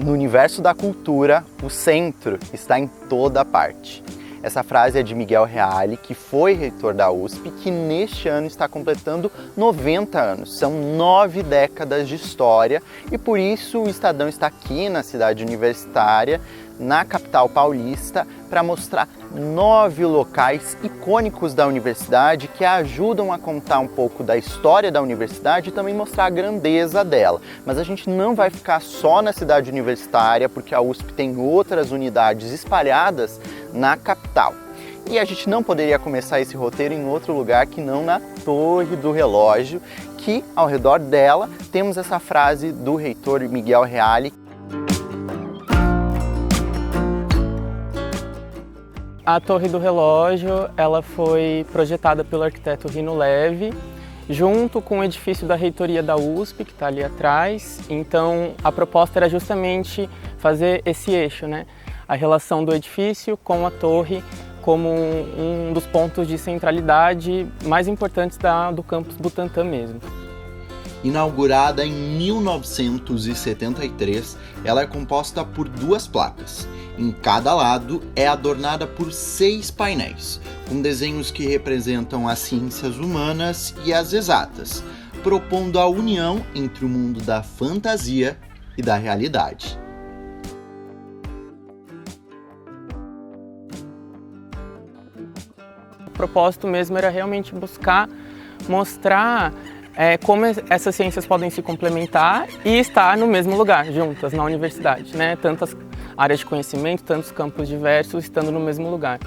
No universo da cultura, o centro está em toda parte. Essa frase é de Miguel Reale, que foi reitor da USP, que neste ano está completando 90 anos. São 9 décadas de história e por isso o Estadão está aqui na cidade universitária, na capital paulista, para mostrar 9 locais icônicos da universidade que ajudam a contar um pouco da história da universidade e também mostrar a grandeza dela. Mas a gente não vai ficar só na cidade universitária, porque a USP tem outras unidades espalhadas na capital. E a gente não poderia começar esse roteiro em outro lugar que não na Torre do Relógio, que ao redor dela temos essa frase do reitor Miguel Reale. A Torre do Relógio, ela foi projetada pelo arquiteto Rino Leve, junto com o edifício da reitoria da USP, que está ali atrás. Então, a proposta era justamente fazer esse eixo, né? A relação do edifício com a torre como um dos pontos de centralidade mais importantes do campus Butantã mesmo. Inaugurada em 1973, ela é composta por 2 placas. Em cada lado é adornada por 6 painéis, com desenhos que representam as ciências humanas e as exatas, propondo a união entre o mundo da fantasia e da realidade. O propósito mesmo era realmente buscar mostrar como essas ciências podem se complementar e estar no mesmo lugar, juntas, na universidade, né? Tantas áreas de conhecimento, tantos campos diversos estando no mesmo lugar.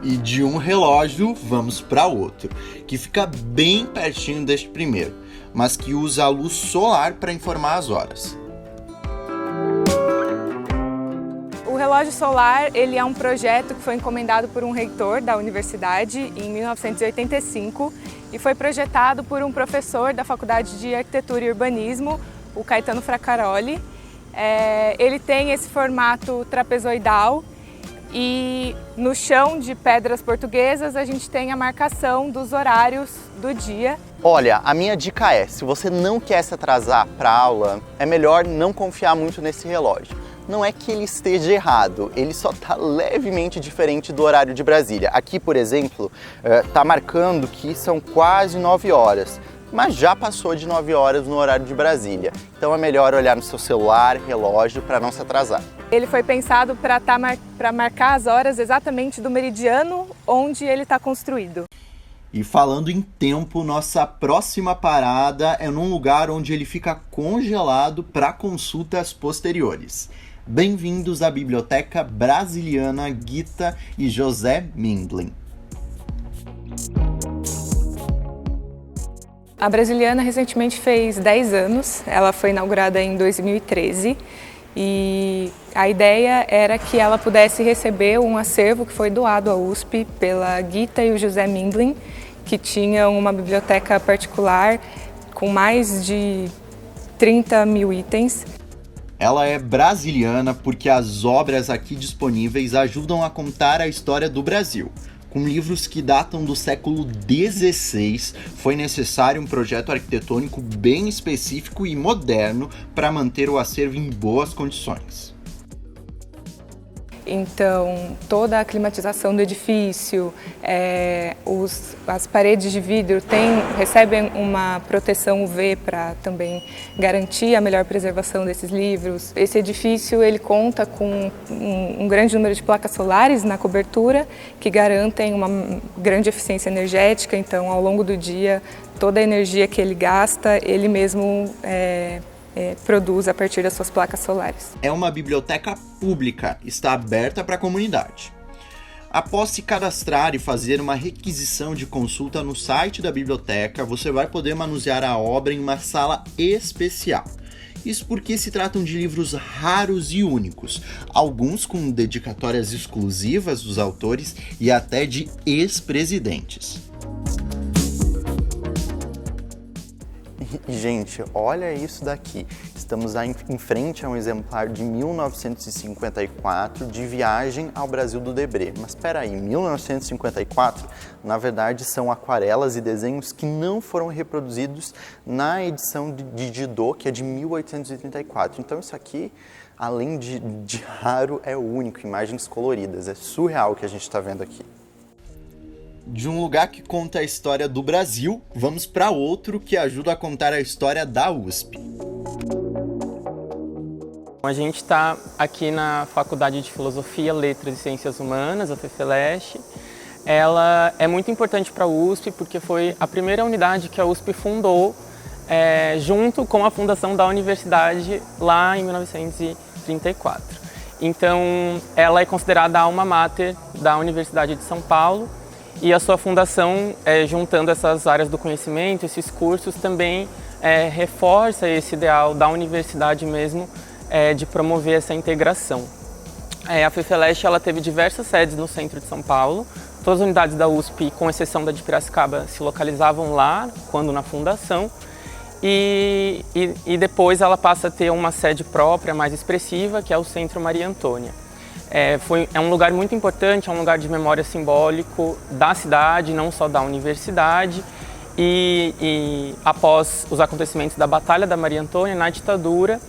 E de um relógio vamos para outro, que fica bem pertinho deste primeiro, mas que usa a luz solar para informar as horas. O relógio solar, ele é um projeto que foi encomendado por um reitor da universidade em 1985 e foi projetado por um professor da Faculdade de Arquitetura e Urbanismo, o Caetano Fracaroli. Ele tem esse formato trapezoidal e no chão de pedras portuguesas a gente tem a marcação dos horários do dia. Olha, a minha dica é, se você não quer se atrasar para a aula, é melhor não confiar muito nesse relógio. Não é que ele esteja errado, ele só está levemente diferente do horário de Brasília. Aqui, por exemplo, está marcando que são quase 9 horas, mas já passou de 9 horas no horário de Brasília. Então é melhor olhar no seu celular, relógio, para não se atrasar. Ele foi pensado para marcar as horas exatamente do meridiano onde ele está construído. E falando em tempo, nossa próxima parada é num lugar onde ele fica congelado para consultas posteriores. Bem-vindos à Biblioteca Brasiliana Gita e José Mindlin. A Brasiliana recentemente fez 10 anos, ela foi inaugurada em 2013 e a ideia era que ela pudesse receber um acervo que foi doado à USP pela Gita e o José Mindlin, que tinham uma biblioteca particular com mais de 30 mil itens. Ela é brasiliana porque as obras aqui disponíveis ajudam a contar a história do Brasil. Com livros que datam do século XVI, foi necessário um projeto arquitetônico bem específico e moderno para manter o acervo em boas condições. Então, toda a climatização do edifício, as paredes de vidro recebem uma proteção UV para também garantir a melhor preservação desses livros. Esse edifício ele conta com um grande número de placas solares na cobertura que garantem uma grande eficiência energética, então ao longo do dia toda a energia que ele gasta, ele mesmo produz a partir das suas placas solares. É uma biblioteca pública, está aberta para a comunidade. Após se cadastrar e fazer uma requisição de consulta no site da biblioteca, você vai poder manusear a obra em uma sala especial. Isso porque se tratam de livros raros e únicos, alguns com dedicatórias exclusivas dos autores e até de ex-presidentes. E, gente, olha isso daqui. Estamos em frente a um exemplar de 1954 de Viagem ao Brasil do Debré. Mas espera aí, 1954, na verdade, são aquarelas e desenhos que não foram reproduzidos na edição de Didot, que é de 1834. Então isso aqui além de raro, é único, imagens coloridas, é surreal o que a gente está vendo aqui. De um lugar que conta a história do Brasil, vamos para outro que ajuda a contar a história da USP. A gente está aqui na Faculdade de Filosofia, Letras e Ciências Humanas, a FEFELESH. Ela é muito importante para a USP porque foi a primeira unidade que a USP fundou junto com a fundação da universidade lá em 1934. Então, ela é considerada a alma mater da Universidade de São Paulo e a sua fundação, juntando essas áreas do conhecimento, esses cursos, também reforça esse ideal da universidade mesmo de promover essa integração. A FEFELESH ela teve diversas sedes no centro de São Paulo. Todas as unidades da USP, com exceção da de Piracicaba, se localizavam lá, quando na fundação. E depois ela passa a ter uma sede própria, mais expressiva, que é o Centro Maria Antônia. É um lugar muito importante, é um lugar de memória simbólico da cidade, não só da universidade. E após os acontecimentos da Batalha da Maria Antônia, na ditadura,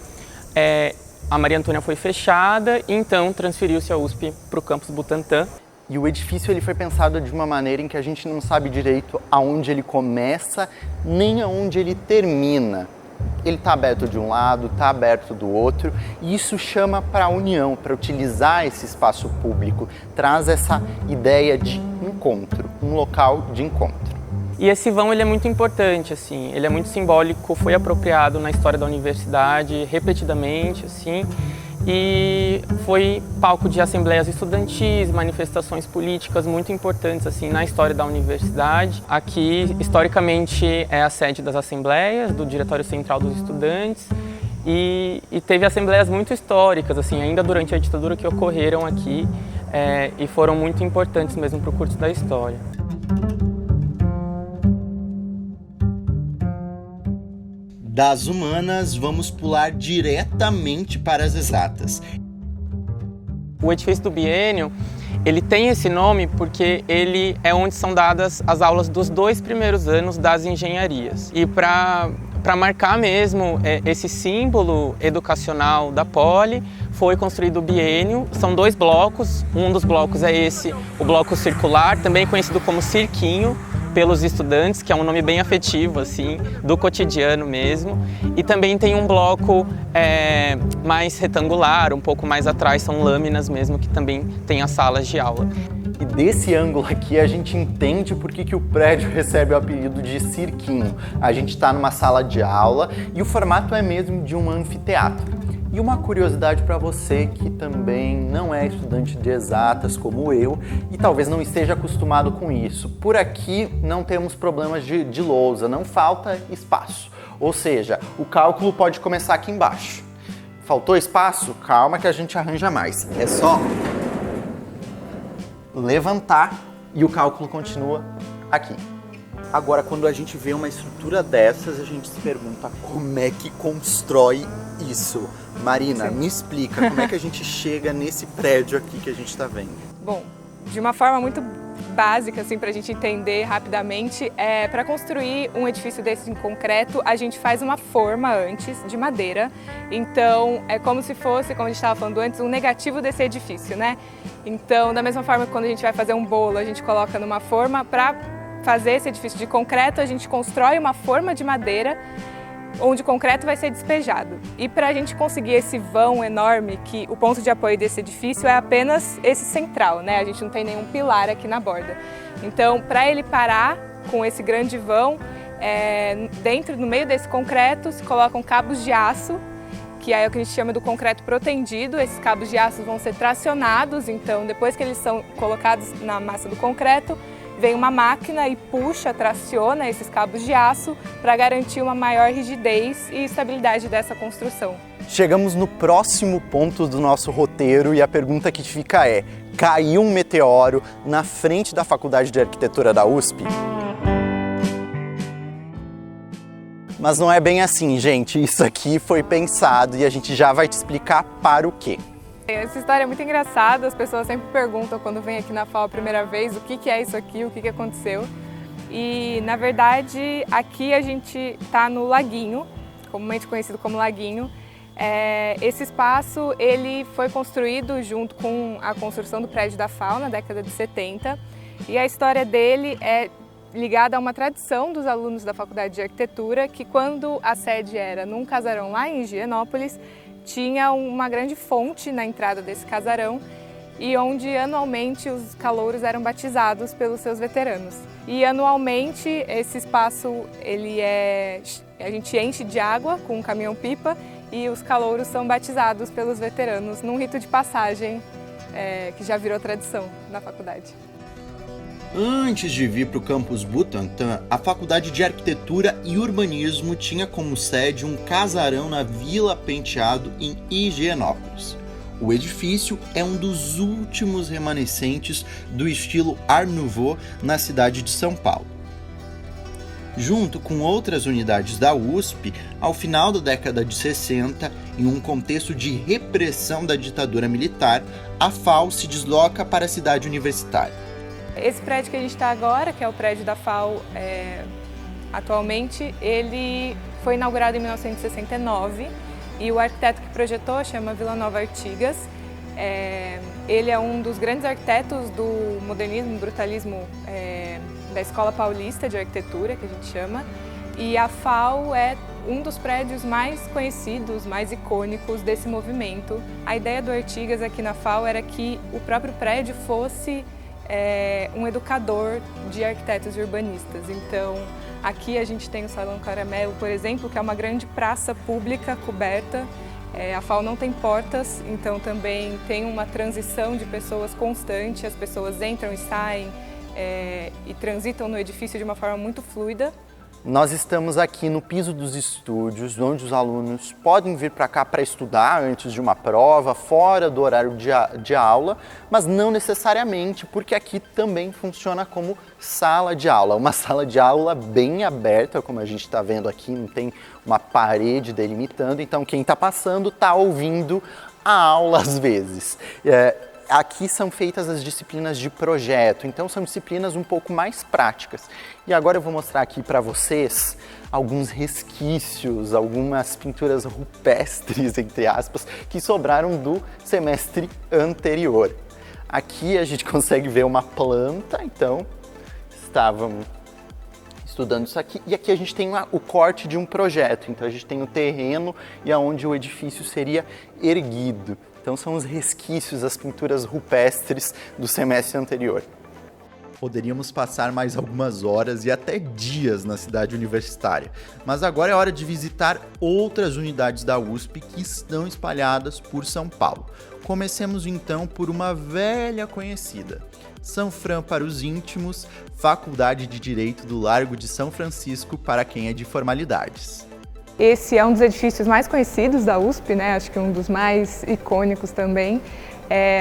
a Maria Antônia foi fechada e então transferiu-se a USP para o campus Butantã. E o edifício ele foi pensado de uma maneira em que a gente não sabe direito aonde ele começa, nem aonde ele termina. Ele está aberto de um lado, está aberto do outro, e isso chama para a união, para utilizar esse espaço público, traz essa ideia de encontro, um local de encontro. E esse vão ele é muito importante, assim, ele é muito simbólico, foi apropriado na história da universidade repetidamente, assim, e foi palco de assembleias estudantis, manifestações políticas muito importantes assim na história da universidade. Aqui, historicamente, é a sede das assembleias, do Diretório Central dos Estudantes, e teve assembleias muito históricas, assim, ainda durante a ditadura, que ocorreram aqui e foram muito importantes mesmo para o curso da história. Das humanas, vamos pular diretamente para as exatas. O edifício do biênio, ele tem esse nome porque ele é onde são dadas as aulas dos 2 primeiros anos das engenharias. E para marcar mesmo esse símbolo educacional da Poli, foi construído o biênio. São 2 blocos, um dos blocos é esse, o bloco circular, também conhecido como cirquinho, pelos estudantes, que é um nome bem afetivo, assim, do cotidiano mesmo. E também tem um bloco mais retangular, um pouco mais atrás, são lâminas mesmo, que também tem as salas de aula. E desse ângulo aqui a gente entende por que o prédio recebe o apelido de cirquinho. A gente está numa sala de aula e o formato é mesmo de um anfiteatro. E uma curiosidade para você que também não é estudante de exatas como eu e talvez não esteja acostumado com isso. Por aqui não temos problemas de lousa, não falta espaço. Ou seja, o cálculo pode começar aqui embaixo. Faltou espaço? Calma que a gente arranja mais. É só levantar e o cálculo continua aqui. Agora, quando a gente vê uma estrutura dessas, a gente se pergunta como é que constrói isso. Marina, me explica, como é que a gente chega nesse prédio aqui que a gente está vendo? Bom, de uma forma muito básica, assim, para a gente entender rapidamente, para construir um edifício desse em concreto, a gente faz uma forma antes, de madeira. Então, é como se fosse, como a gente estava falando antes, um negativo desse edifício, né? Então, da mesma forma que quando a gente vai fazer um bolo, a gente coloca numa forma, para fazer esse edifício de concreto, a gente constrói uma forma de madeira onde o concreto vai ser despejado. E para a gente conseguir esse vão enorme, que o ponto de apoio desse edifício é apenas esse central, né? A gente não tem nenhum pilar aqui na borda. Então, para ele parar com esse grande vão, no meio desse concreto se colocam cabos de aço, que é o que a gente chama do concreto protendido. Esses cabos de aço vão ser tracionados, então depois que eles são colocados na massa do concreto, vem uma máquina e puxa, traciona esses cabos de aço para garantir uma maior rigidez e estabilidade dessa construção. Chegamos no próximo ponto do nosso roteiro e a pergunta que fica é: caiu um meteoro na frente da Faculdade de Arquitetura da USP? Mas não é bem assim, gente. Isso aqui foi pensado e a gente já vai te explicar para o quê. Essa história é muito engraçada, as pessoas sempre perguntam quando vêm aqui na FAO a primeira vez o que é isso aqui, o que aconteceu. E, na verdade, aqui a gente está no Laguinho, comumente conhecido como Laguinho. Esse espaço ele foi construído junto com a construção do prédio da FAO na década de 70 e a história dele é ligada a uma tradição dos alunos da Faculdade de Arquitetura que quando a sede era num casarão lá em Higienópolis, tinha uma grande fonte na entrada desse casarão e onde anualmente os calouros eram batizados pelos seus veteranos. E anualmente esse espaço a gente enche de água com um caminhão-pipa e os calouros são batizados pelos veteranos num rito de passagem que já virou tradição na faculdade. Antes de vir para o campus Butantã, a Faculdade de Arquitetura e Urbanismo tinha como sede um casarão na Vila Penteado, em Higienópolis. O edifício é um dos últimos remanescentes do estilo Art Nouveau na cidade de São Paulo. Junto com outras unidades da USP, ao final da década de 60, em um contexto de repressão da ditadura militar, a FAO se desloca para a cidade universitária. Esse prédio que a gente está agora, que é o prédio da FAO atualmente, ele foi inaugurado em 1969 e o arquiteto que projetou chama Vila Nova Artigas. Ele é um dos grandes arquitetos do modernismo, brutalismo da Escola Paulista de Arquitetura, que a gente chama, e a FAO é um dos prédios mais conhecidos, mais icônicos desse movimento. A ideia do Artigas aqui na FAO era que o próprio prédio fosse um educador de arquitetos e urbanistas. Então, aqui a gente tem o Salão Caramelo, por exemplo, que é uma grande praça pública coberta. A FAO não tem portas, então também tem uma transição de pessoas constante, as pessoas entram e saem e transitam no edifício de uma forma muito fluida. Nós estamos aqui no piso dos estúdios, onde os alunos podem vir para cá para estudar antes de uma prova, fora do horário de aula, mas não necessariamente, porque aqui também funciona como sala de aula. Uma sala de aula bem aberta, como a gente está vendo aqui, não tem uma parede delimitando, então quem está passando está ouvindo a aula às vezes. Aqui são feitas as disciplinas de projeto, então são disciplinas um pouco mais práticas. E agora eu vou mostrar aqui para vocês alguns resquícios, algumas pinturas rupestres, entre aspas, que sobraram do semestre anterior. Aqui a gente consegue ver uma planta, então estávamos estudando isso aqui. E aqui a gente tem o corte de um projeto, então a gente tem o terreno e aonde o edifício seria erguido. Então são os resquícios, as pinturas rupestres do semestre anterior. Poderíamos passar mais algumas horas e até dias na cidade universitária, mas agora é hora de visitar outras unidades da USP que estão espalhadas por São Paulo. Comecemos então por uma velha conhecida, São Fran para os íntimos, Faculdade de Direito do Largo de São Francisco para quem é de formalidades. Esse é um dos edifícios mais conhecidos da USP, né? Acho que um dos mais icônicos também.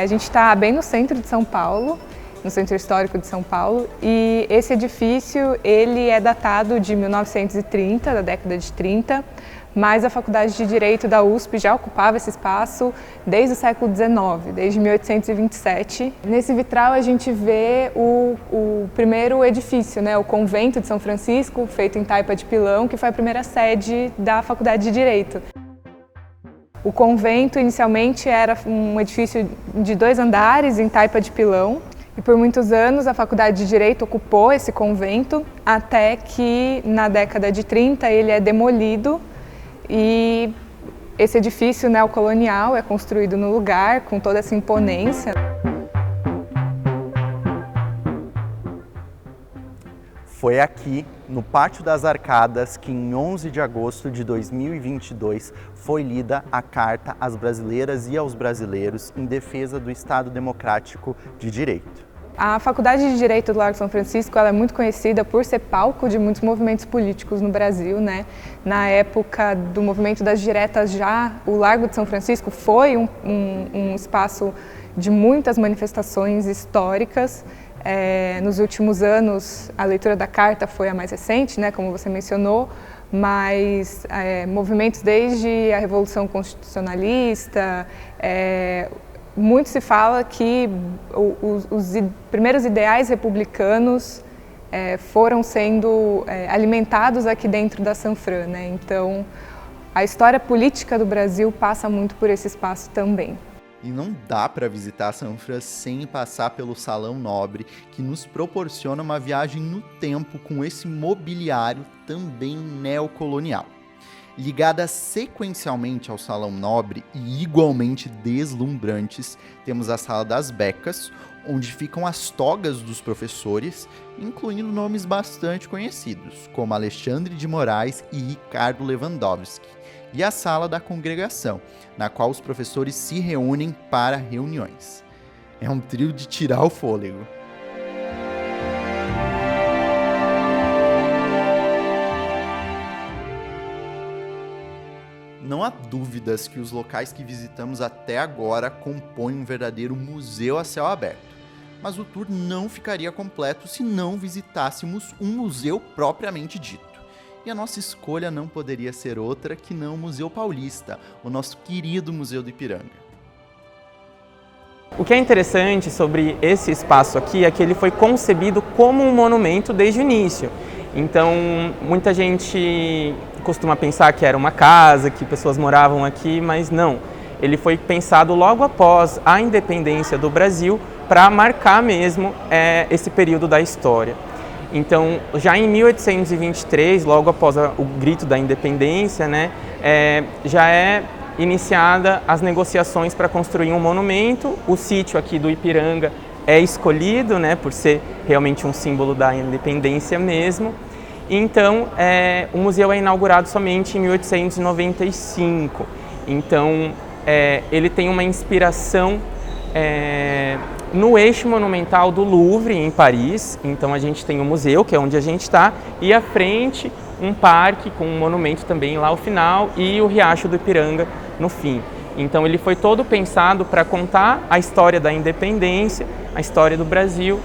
A gente está bem no centro de São Paulo, no centro histórico de São Paulo, e esse edifício ele é datado de 1930, da década de 30, mas a Faculdade de Direito da USP já ocupava esse espaço desde o século XIX, desde 1827. Nesse vitral a gente vê o primeiro edifício, né, o Convento de São Francisco, feito em taipa de pilão, que foi a primeira sede da Faculdade de Direito. O convento inicialmente era um edifício de 2 andares em taipa de pilão, e por muitos anos a Faculdade de Direito ocupou esse convento, até que na década de 30 ele é demolido e esse edifício neocolonial é construído no lugar com toda essa imponência. Foi aqui, no Pátio das Arcadas, que em 11 de agosto de 2022 foi lida a Carta às Brasileiras e aos Brasileiros em defesa do Estado Democrático de Direito. A Faculdade de Direito do Largo de São Francisco ela é muito conhecida por ser palco de muitos movimentos políticos no Brasil, né? Na época do movimento das diretas já, o Largo de São Francisco foi um espaço de muitas manifestações históricas. Nos últimos anos, a leitura da Carta foi a mais recente, né, como você mencionou, mas movimentos desde a Revolução Constitucionalista, muito se fala que os primeiros ideais republicanos foram sendo alimentados aqui dentro da Sanfran, né? Então, a história política do Brasil passa muito por esse espaço também. E não dá para visitar Sanfra sem passar pelo Salão Nobre, que nos proporciona uma viagem no tempo com esse mobiliário também neocolonial. Ligada sequencialmente ao Salão Nobre e igualmente deslumbrantes, temos a Sala das Becas, onde ficam as togas dos professores, incluindo nomes bastante conhecidos, como Alexandre de Moraes e Ricardo Lewandowski, e a Sala da Congregação, na qual os professores se reúnem para reuniões. É um trio de tirar o fôlego. Não há dúvidas que os locais que visitamos até agora compõem um verdadeiro museu a céu aberto. Mas o tour não ficaria completo se não visitássemos um museu propriamente dito. E a nossa escolha não poderia ser outra que não o Museu Paulista, o nosso querido Museu do Ipiranga. O que é interessante sobre esse espaço aqui é que ele foi concebido como um monumento desde o início. Então, muita gente costuma pensar que era uma casa, que pessoas moravam aqui, mas não. Ele foi pensado logo após a independência do Brasil para marcar mesmo esse período da história. Então, já em 1823, logo após o grito da independência, né, já é iniciada as negociações para construir um monumento. O sítio aqui do Ipiranga é escolhido, né, por ser realmente um símbolo da independência mesmo. Então, o museu é inaugurado somente em 1895. Então, ele tem uma inspiração no eixo monumental do Louvre, em Paris. Então, a gente tem o museu, que é onde a gente está, e à frente um parque com um monumento também lá ao final e o Riacho do Ipiranga no fim. Então, ele foi todo pensado para contar a história da independência, a história do Brasil,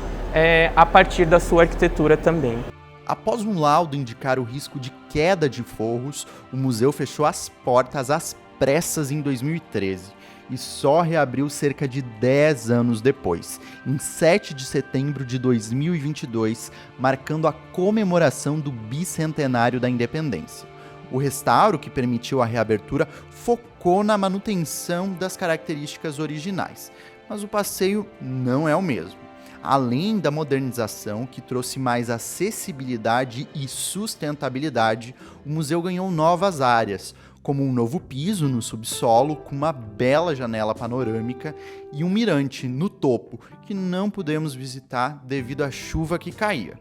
a partir da sua arquitetura também. Após um laudo indicar o risco de queda de forros, o museu fechou as portas às pressas em 2013 e só reabriu cerca de 10 anos depois, em 7 de setembro de 2022, marcando a comemoração do bicentenário da independência. O restauro, que permitiu a reabertura, focou na manutenção das características originais, mas o passeio não é o mesmo. Além da modernização, que trouxe mais acessibilidade e sustentabilidade, o museu ganhou novas áreas, como um novo piso no subsolo, com uma bela janela panorâmica e um mirante no topo, que não pudemos visitar devido à chuva que caía.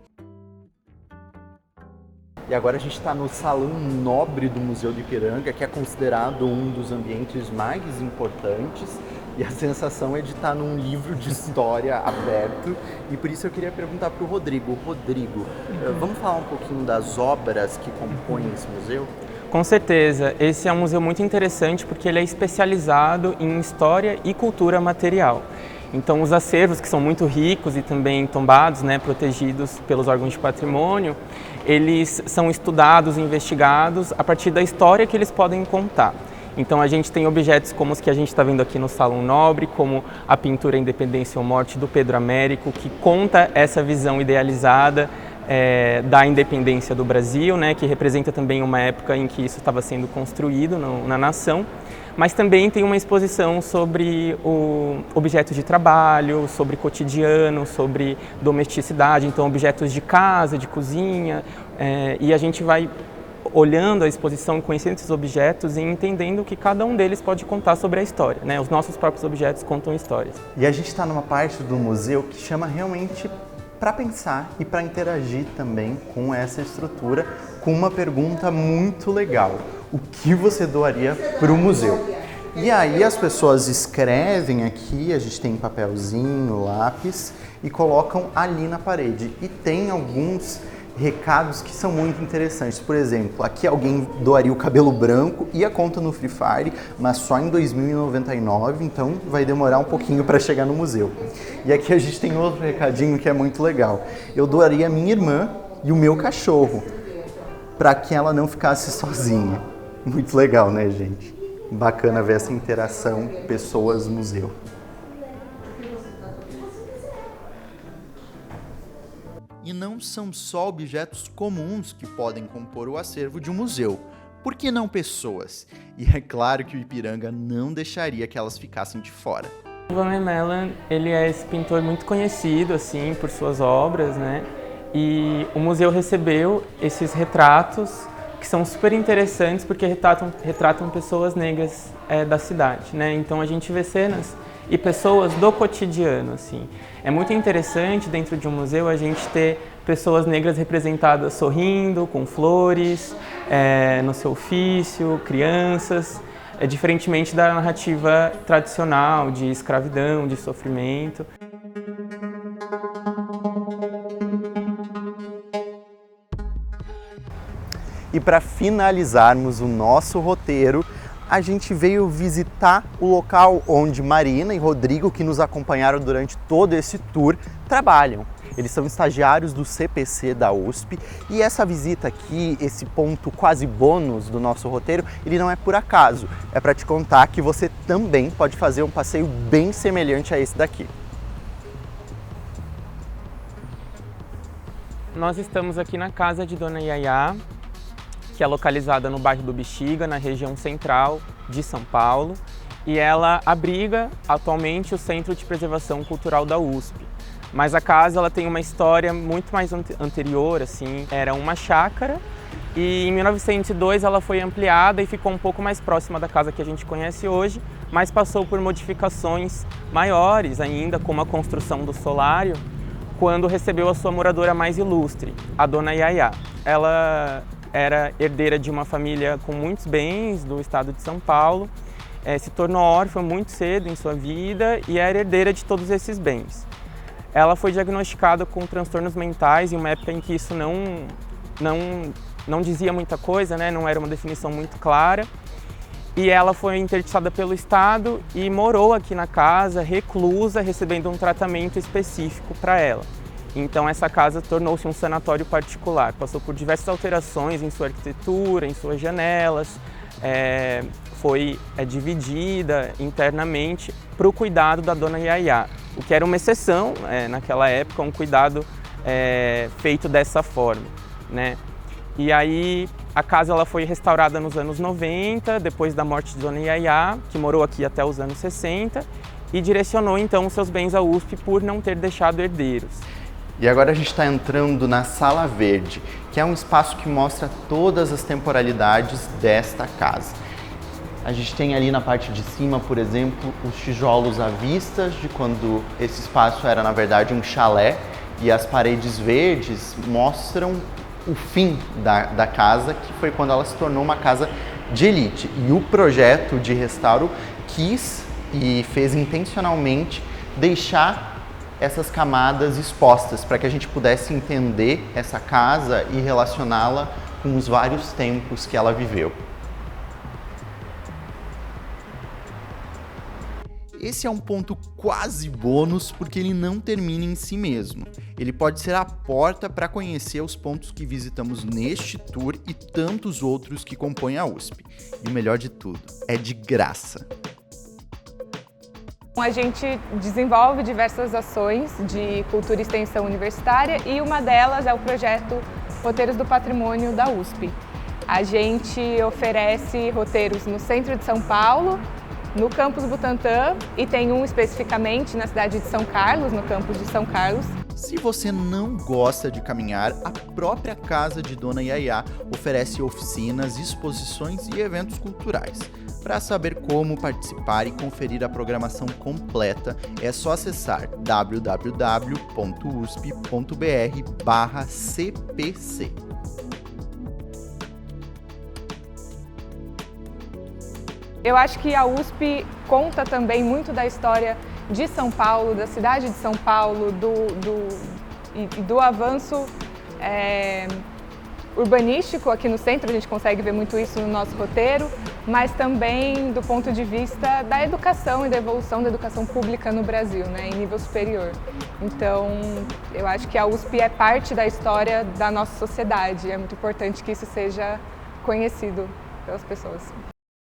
E agora a gente está no Salão Nobre do Museu do Ipiranga, que é considerado um dos ambientes mais importantes. E a sensação é de estar num livro de história aberto. E por isso eu queria perguntar para o Rodrigo. Rodrigo, vamos falar um pouquinho das obras que compõem esse museu? Com certeza. Esse é um museu muito interessante porque ele é especializado em história e cultura material. Então, os acervos, que são muito ricos e também tombados, né, protegidos pelos órgãos de patrimônio, eles são estudados e investigados a partir da história que eles podem contar. Então, a gente tem objetos como os que a gente está vendo aqui no Salão Nobre, como a pintura Independência ou Morte do Pedro Américo, que conta essa visão idealizada da independência do Brasil, né, que representa também uma época em que isso estava sendo construído na nação. Mas também tem uma exposição sobre objetos de trabalho, sobre cotidiano, sobre domesticidade, então objetos de casa, de cozinha, e a gente vai olhando a exposição, conhecendo esses objetos e entendendo que cada um deles pode contar sobre a história, né? Os nossos próprios objetos contam histórias. E a gente está numa parte do museu que chama realmente para pensar e para interagir também com essa estrutura, com uma pergunta muito legal. O que você doaria para o museu? E aí as pessoas escrevem aqui, a gente tem papelzinho, lápis, e colocam ali na parede. E tem alguns recados que são muito interessantes. Por exemplo, aqui alguém doaria o cabelo branco e a conta no Free Fire, mas só em 2099, então vai demorar um pouquinho para chegar no museu. E aqui a gente tem outro recadinho que é muito legal. Eu doaria a minha irmã e o meu cachorro, para que ela não ficasse sozinha. Muito legal, né, gente? Bacana ver essa interação pessoas-museu. E não são só objetos comuns que podem compor o acervo de um museu. por que não pessoas? E é claro que o Ipiranga não deixaria que elas ficassem de fora. Van Memelen, ele é esse pintor muito conhecido assim por suas obras, né? E o museu recebeu esses retratos que são super interessantes porque retratam pessoas negras da cidade, né? Então a gente vê cenas e pessoas do cotidiano, assim. É muito interessante dentro de um museu a gente ter pessoas negras representadas sorrindo, com flores, no seu ofício, crianças, diferentemente da narrativa tradicional de escravidão, de sofrimento. E para finalizarmos o nosso roteiro, a gente veio visitar o local onde Marina e Rodrigo, que nos acompanharam durante todo esse tour, trabalham. Eles são estagiários do CPC da USP e essa visita aqui, esse ponto quase bônus do nosso roteiro, ele não é por acaso. É para te contar que você também pode fazer um passeio bem semelhante a esse daqui. Nós estamos aqui na casa de Dona Yaya, que é localizada no bairro do Bexiga, na região central de São Paulo, e ela abriga atualmente o Centro de Preservação Cultural da USP. Mas a casa ela tem uma história muito mais anterior, assim, era uma chácara e em 1902 ela foi ampliada e ficou um pouco mais próxima da casa que a gente conhece hoje, mas passou por modificações maiores ainda, como a construção do solário, quando recebeu a sua moradora mais ilustre, a Dona Yaya. Ela era herdeira de uma família com muitos bens do estado de São Paulo, se tornou órfã muito cedo em sua vida e era herdeira de todos esses bens. Ela foi diagnosticada com transtornos mentais em uma época em que isso não dizia muita coisa, né? Não era uma definição muito clara. E ela foi interditada pelo Estado e morou aqui na casa, reclusa, recebendo um tratamento específico para ela. Então essa casa tornou-se um sanatório particular, passou por diversas alterações em sua arquitetura, em suas janelas, foi dividida internamente para o cuidado da Dona Yaya, o que era uma exceção naquela época, um cuidado feito dessa forma, né? E aí a casa ela foi restaurada nos anos 90, depois da morte de Dona Yaya, que morou aqui até os anos 60, e direcionou então seus bens à USP por não ter deixado herdeiros. E agora a gente está entrando na Sala Verde, que é um espaço que mostra todas as temporalidades desta casa. A gente tem ali na parte de cima, por exemplo, os tijolos à vista de quando esse espaço era, na verdade, um chalé, e as paredes verdes mostram o fim da casa, que foi quando ela se tornou uma casa de elite. E o projeto de restauro quis e fez intencionalmente deixar essas camadas expostas para que a gente pudesse entender essa casa e relacioná-la com os vários tempos que ela viveu. Esse é um ponto quase bônus porque ele não termina em si mesmo. Ele pode ser a porta para conhecer os pontos que visitamos neste tour e tantos outros que compõem a USP. E o melhor de tudo, é de graça. A gente desenvolve diversas ações de cultura e extensão universitária e uma delas é o projeto Roteiros do Patrimônio da USP. A gente oferece roteiros no centro de São Paulo, no campus Butantã e tem um especificamente na cidade de São Carlos, no campus de São Carlos. Se você não gosta de caminhar, a própria casa de Dona Yaya oferece oficinas, exposições e eventos culturais. Para saber como participar e conferir a programação completa, é só acessar www.usp.br/cpc. Eu acho que a USP conta também muito da história de São Paulo, da cidade de São Paulo, do avanço urbanístico aqui no centro, a gente consegue ver muito isso no nosso roteiro, mas também do ponto de vista da educação e da evolução da educação pública no Brasil, né, em nível superior. Então, eu acho que a USP é parte da história da nossa sociedade, é muito importante que isso seja conhecido pelas pessoas.